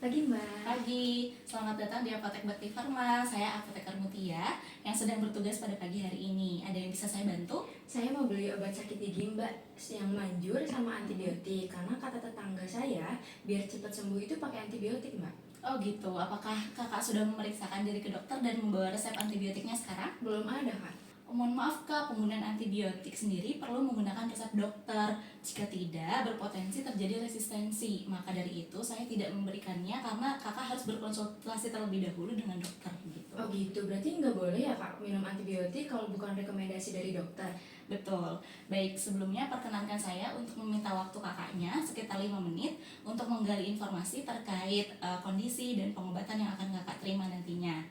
Pagi Mbak. Pagi, selamat datang di Apotek Bakti Farma. Saya Apoteker Mutia yang sedang bertugas pada pagi hari ini. Ada yang bisa saya bantu? Saya mau beli obat sakit gigi Mbak yang manjur sama antibiotik karena kata tetangga saya biar cepat sembuh itu pakai antibiotik Mbak. Oh gitu, apakah kakak sudah memeriksakan diri ke dokter dan membawa resep antibiotiknya sekarang? Belum ada Kak. Mohon maaf kak, penggunaan antibiotik sendiri perlu menggunakan resep dokter. Jika tidak, berpotensi terjadi resistensi. Maka dari itu saya tidak memberikannya karena kakak harus berkonsultasi terlebih dahulu dengan dokter gitu. Oh gitu, berarti nggak boleh ya Kak minum antibiotik kalau bukan rekomendasi dari dokter? Betul. Baik, sebelumnya perkenankan saya untuk meminta waktu kakaknya sekitar 5 menit untuk menggali informasi terkait kondisi dan pengobatan yang akan kakak terima nantinya.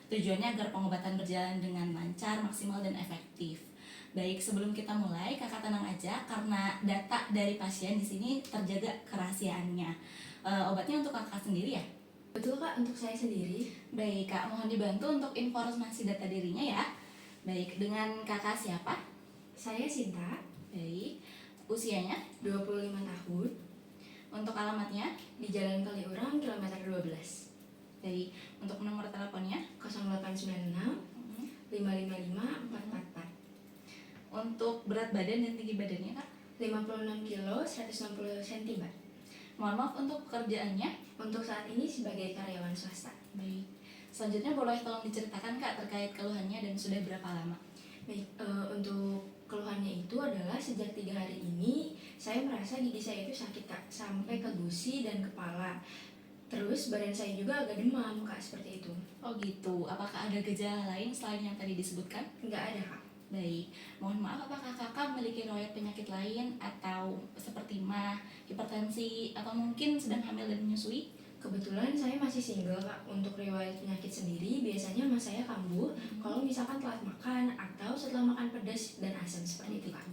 Tujuannya agar pengobatan berjalan dengan lancar, maksimal, dan efektif. Baik, sebelum kita mulai, kakak tenang aja karena data dari pasien di sini terjaga kerahasiaannya. Obatnya untuk kakak sendiri ya? Betul Kak, untuk saya sendiri. Baik, kak, mohon dibantu untuk informasi data dirinya ya. Baik, dengan kakak siapa? Saya Sinta, Baik, usianya? 25 tahun, Untuk alamatnya? di Jalan Kaliurang, kilometer 12. Baik, untuk nomor teleponnya? 0896 Mhm. 555 444. Untuk berat badan dan tinggi badannya kak? 56 kilo, 160 cm Mbak. Mohon maaf untuk pekerjaannya? Untuk saat ini sebagai karyawan swasta. Baik, selanjutnya boleh tolong diceritakan kak terkait keluhannya dan sudah berapa lama? Baik, untuk keluhannya itu adalah sejak 3 hari ini saya merasa gigi saya itu sakit Kak, sampai ke gusi dan kepala. Terus badan saya juga agak demam Kak, seperti itu. Oh gitu, apakah ada gejala lain selain yang tadi disebutkan? Nggak ada Kak. Baik, mohon maaf apakah kakak memiliki riwayat penyakit lain atau seperti mah, hipertensi, atau mungkin sedang hamil dan menyusui? Kebetulan saya masih single Kak. Untuk riwayat penyakit sendiri biasanya mas saya kambuh kalau misalkan telat makan atau setelah makan pedas dan asam seperti itu Kak.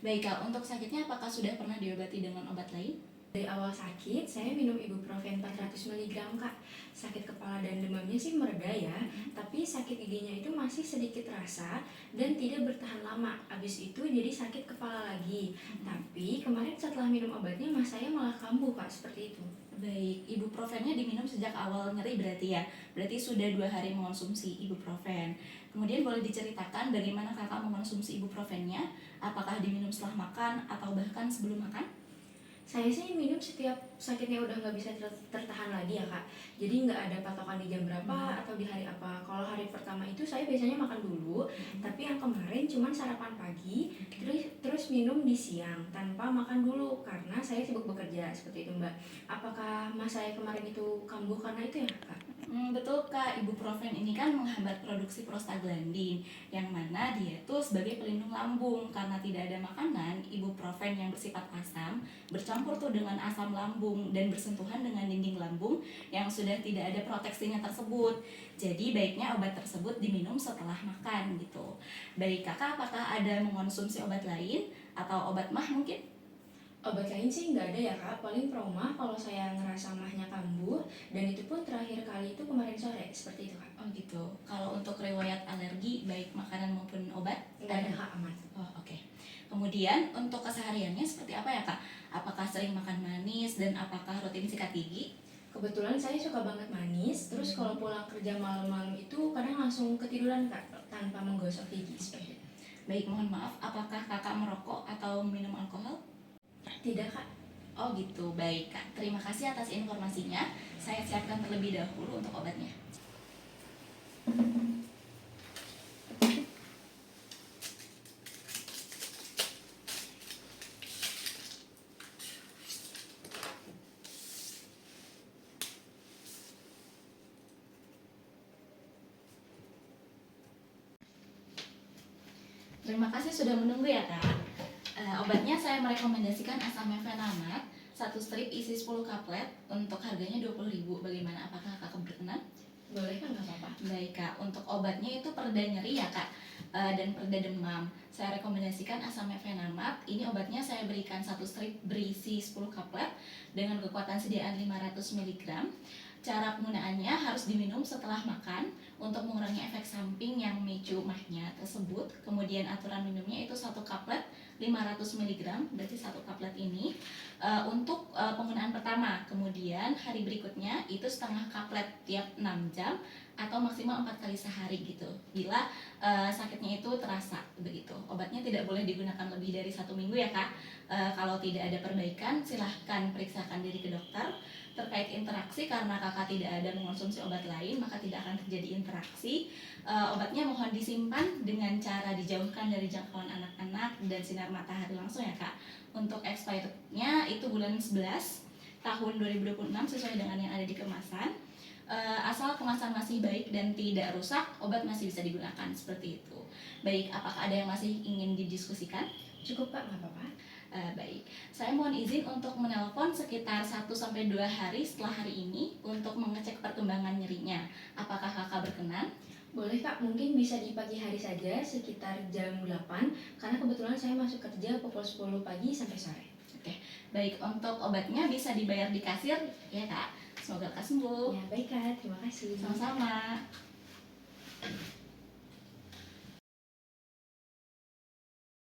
Baik kak, untuk sakitnya apakah sudah pernah diobati dengan obat lain? Dari awal sakit, saya minum ibuprofen 400 mg Kak. Sakit kepala dan demamnya sih mereda ya, tapi sakit giginya itu masih sedikit rasa dan tidak bertahan lama. Habis itu jadi sakit kepala lagi. Tapi kemarin setelah minum obatnya, mas saya malah kambuh Kak, seperti itu. Baik, ibuprofennya diminum sejak awal nyeri berarti ya? Berarti sudah 2 hari mengonsumsi ibuprofen. Kemudian boleh diceritakan bagaimana kakak mengonsumsi ibuprofennya? Apakah diminum setelah makan atau bahkan sebelum makan? Saya sih minum setiap sakitnya udah nggak bisa tertahan lagi ya Kak. Jadi nggak ada patokan di jam berapa atau di hari apa. Kalau hari pertama itu saya biasanya makan dulu, tapi yang kemarin cuma sarapan pagi, terus minum di siang tanpa makan dulu karena saya sibuk bekerja seperti itu Mbak. Apakah mas saya kemarin itu kambuh karena itu ya Kak? Betul kak, ibuprofen ini kan menghambat produksi prostaglandin yang mana dia tuh sebagai pelindung lambung. Karena tidak ada makanan, ibuprofen yang bersifat asam bercampur tuh dengan asam lambung dan bersentuhan dengan dinding lambung yang sudah tidak ada proteksinya tersebut. Jadi baiknya obat tersebut diminum setelah makan gitu. Baik kakak, apakah ada mengonsumsi obat lain atau obat mah mungkin? Obat lain sih nggak ada ya Kak, paling Proma kalau saya ngerasa mahnya kambuh, dan itu pun terakhir kali itu kemarin sore, seperti itu Kak. Oh gitu. Kalau untuk riwayat alergi baik makanan maupun obat? Nggak ada Kak, aman. Oh oke. Kemudian untuk kesehariannya seperti apa ya kak? Apakah sering makan manis dan apakah rutin sikat gigi? Kebetulan saya suka banget manis, terus kalau pulang kerja malam-malam itu kadang langsung ketiduran Kak, tanpa menggosok gigi seperti itu. Baik, mohon maaf, apakah kakak merokok atau minum alkohol? Tidak Kak. Oh gitu, baik kak. Terima kasih atas informasinya. Saya siapkan terlebih dahulu untuk obatnya. Terima kasih sudah menunggu ya kak. Obatnya saya merekomendasikan asam mefenamat, satu strip isi 10 kaplet untuk harganya 20.000. Bagaimana, apakah kakak berkenan? Boleh kan, nggak apa-apa. Baik kak, untuk obatnya itu pereda nyeri ya kak, dan pereda demam. Saya rekomendasikan asam mefenamat. Ini obatnya saya berikan satu strip berisi 10 kaplet dengan kekuatan sediaan 500 mg. Cara penggunaannya harus diminum setelah makan untuk mengurangi efek samping yang memicu mahnya tersebut. Kemudian aturan minumnya itu 1 kaplet 500 mg, berarti 1 kaplet ini untuk penggunaan pertama. Kemudian hari berikutnya itu setengah kaplet tiap 6 jam atau maksimal 4 kali sehari gitu. Bila sakitnya itu terasa begitu. Obatnya tidak boleh digunakan lebih dari 1 minggu ya Kak. Kalau tidak ada perbaikan, silahkan periksakan diri ke dokter. Terkait interaksi, karena kakak tidak ada mengonsumsi obat lain, maka tidak akan terjadi interaksi. Obatnya mohon disimpan dengan cara dijauhkan dari jangkauan anak-anak dan sinar matahari langsung ya Kak. Untuk expirednya itu bulan 11 tahun 2026 sesuai dengan yang ada di kemasan. Asal kemasan masih baik dan tidak rusak, obat masih bisa digunakan seperti itu. Baik, apakah ada yang masih ingin didiskusikan? Cukup Kak, nggak apa-apa. Baik, saya mohon izin untuk menelpon sekitar 1-2 hari setelah hari ini untuk mengecek perkembangan nyerinya. Apakah kakak berkenan? Boleh Kak, mungkin bisa di pagi hari saja sekitar jam 8 karena kebetulan saya masuk kerja pukul 10 pagi sampai sore. Baik, untuk obatnya bisa dibayar di kasir ya Kak. Semoga kakak sembuh. Ya baik Kak, terima kasih. Sama-sama.